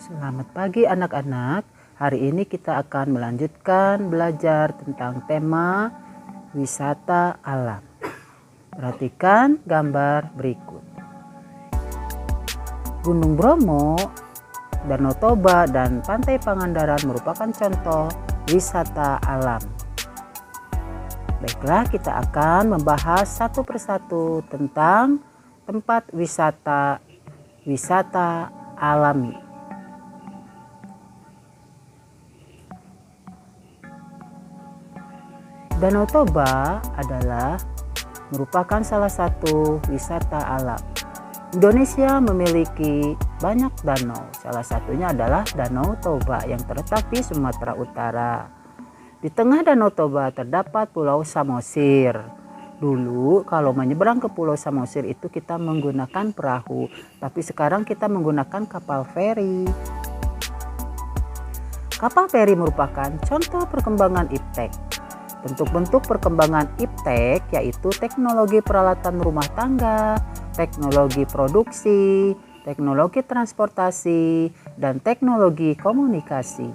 Selamat pagi anak-anak. Hari ini kita akan melanjutkan belajar tentang tema wisata alam. Perhatikan gambar berikut. Gunung Bromo, Danau Toba, dan Pantai Pangandaran merupakan contoh wisata alam. Baiklah, kita akan membahas satu persatu tentang tempat wisata alami. Danau Toba merupakan salah satu wisata alam. Indonesia memiliki banyak danau, salah satunya adalah Danau Toba yang terletak di Sumatera Utara. Di tengah Danau Toba terdapat Pulau Samosir. Dulu kalau menyeberang ke Pulau Samosir itu kita menggunakan perahu, tapi sekarang kita menggunakan kapal feri. Kapal feri merupakan contoh perkembangan iptek. Bentuk-bentuk perkembangan iptek yaitu teknologi peralatan rumah tangga, teknologi produksi, teknologi transportasi, dan teknologi komunikasi.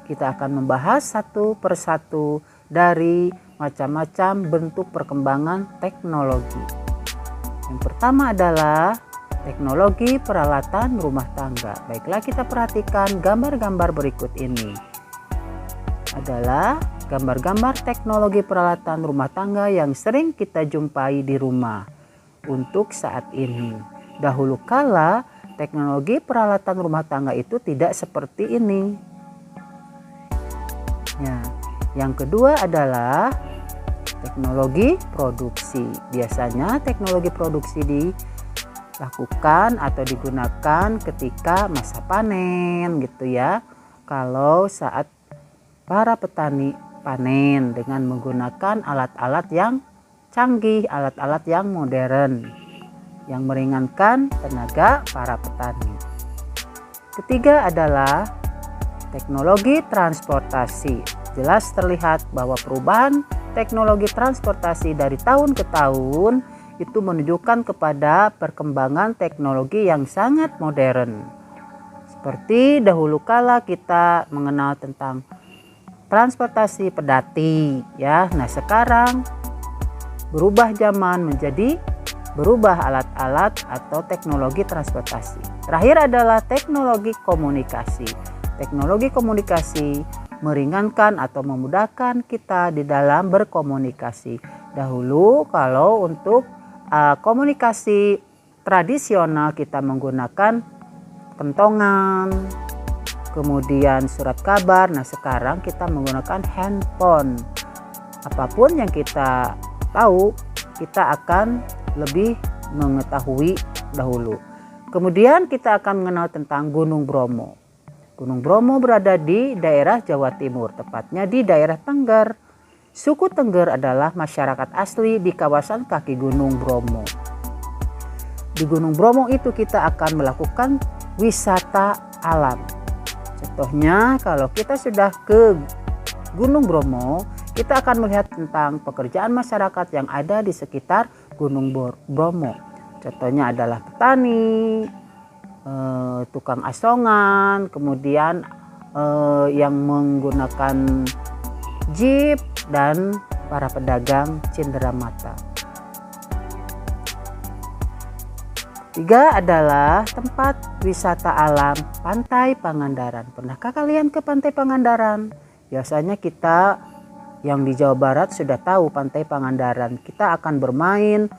Kita akan membahas satu persatu dari macam-macam bentuk perkembangan teknologi. Yang pertama adalah teknologi peralatan rumah tangga. Baiklah, kita perhatikan gambar-gambar berikut ini. Adalah gambar-gambar teknologi peralatan rumah tangga yang sering kita jumpai di rumah untuk saat ini. Dahulu kala teknologi peralatan rumah tangga itu tidak seperti ini. Ya, yang kedua adalah teknologi produksi. Biasanya teknologi produksi dilakukan atau digunakan ketika masa panen gitu ya. Kalau saat para petani panen dengan menggunakan alat-alat yang canggih, alat-alat yang modern yang meringankan tenaga para petani. Ketiga adalah teknologi transportasi. Jelas terlihat bahwa perubahan teknologi transportasi dari tahun ke tahun itu menunjukkan kepada perkembangan teknologi yang sangat modern. Seperti dahulu kala kita mengenal tentang transportasi pedati ya. Nah, sekarang berubah zaman menjadi berubah alat-alat atau teknologi transportasi. Terakhir adalah teknologi komunikasi. Teknologi komunikasi meringankan atau memudahkan kita di dalam berkomunikasi. Dahulu kalau untuk komunikasi tradisional kita menggunakan kentongan, kemudian surat kabar. Nah, sekarang kita menggunakan handphone. Apapun yang kita tahu, kita akan lebih mengetahui dahulu. Kemudian kita akan mengenal tentang Gunung Bromo. Gunung Bromo berada di daerah Jawa Timur, tepatnya di daerah Tengger. Suku Tengger adalah masyarakat asli di kawasan kaki Gunung Bromo. Di Gunung Bromo itu kita akan melakukan wisata alam. Contohnya kalau kita sudah ke Gunung Bromo, kita akan melihat tentang pekerjaan masyarakat yang ada di sekitar Gunung Bromo. Contohnya adalah petani, tukang asongan, kemudian yang menggunakan jeep, dan para pedagang cenderamata. Tiga adalah tempat wisata alam Pantai Pangandaran. Pernahkah kalian ke Pantai Pangandaran? Biasanya kita yang di Jawa Barat sudah tahu Pantai Pangandaran. Kita akan bermain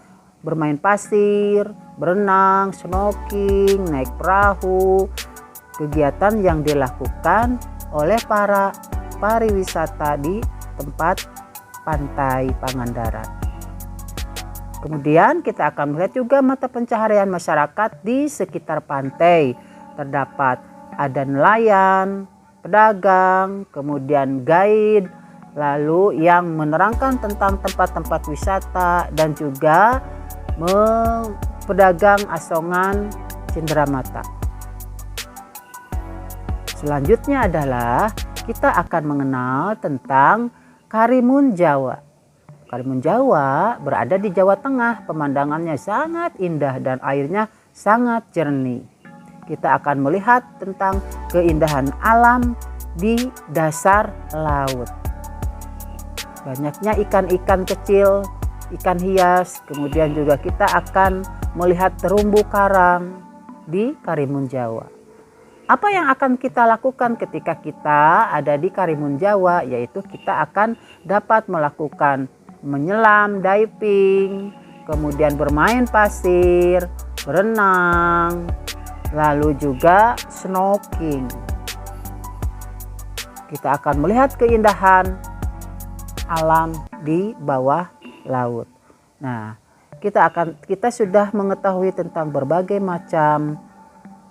pasir, berenang, snorkeling, naik perahu. Kegiatan yang dilakukan oleh para pariwisata di tempat Pantai Pangandaran. Kemudian kita akan melihat juga mata pencaharian masyarakat di sekitar pantai. Terdapat ada nelayan, pedagang, kemudian guide, lalu yang menerangkan tentang tempat-tempat wisata, dan juga pedagang asongan cenderamata. Selanjutnya adalah kita akan mengenal tentang Karimun Jawa. Karimun Jawa berada di Jawa Tengah. Pemandangannya sangat indah dan airnya sangat jernih. kita akan melihat tentang keindahan alam di dasar laut. Banyaknya ikan-ikan kecil, ikan hias, kemudian juga kita akan melihat terumbu karang di Karimun Jawa. Apa yang akan kita lakukan ketika kita ada di Karimun Jawa? Yaitu kita akan dapat melakukan menyelam, diving, kemudian bermain pasir, berenang, lalu juga snorkeling. Kita akan melihat keindahan alam di bawah laut. Nah, kita sudah mengetahui tentang berbagai macam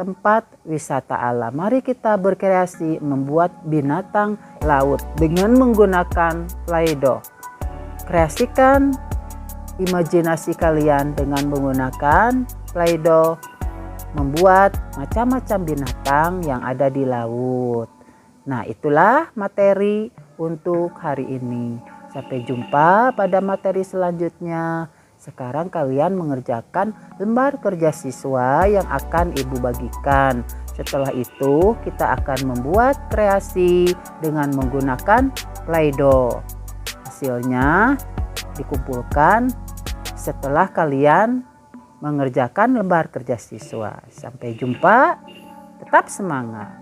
tempat wisata alam. Mari kita berkreasi membuat binatang laut dengan menggunakan Play-Doh. Kreasikan imajinasi kalian dengan menggunakan Play-Doh, membuat macam-macam binatang yang ada di laut. Nah, itulah materi untuk hari ini. Sampai jumpa pada materi selanjutnya. Sekarang kalian mengerjakan lembar kerja siswa yang akan Ibu bagikan. Setelah itu kita akan membuat kreasi dengan menggunakan Play-Doh. Hasilnya dikumpulkan setelah kalian mengerjakan lembar kerja siswa. Sampai jumpa, tetap semangat.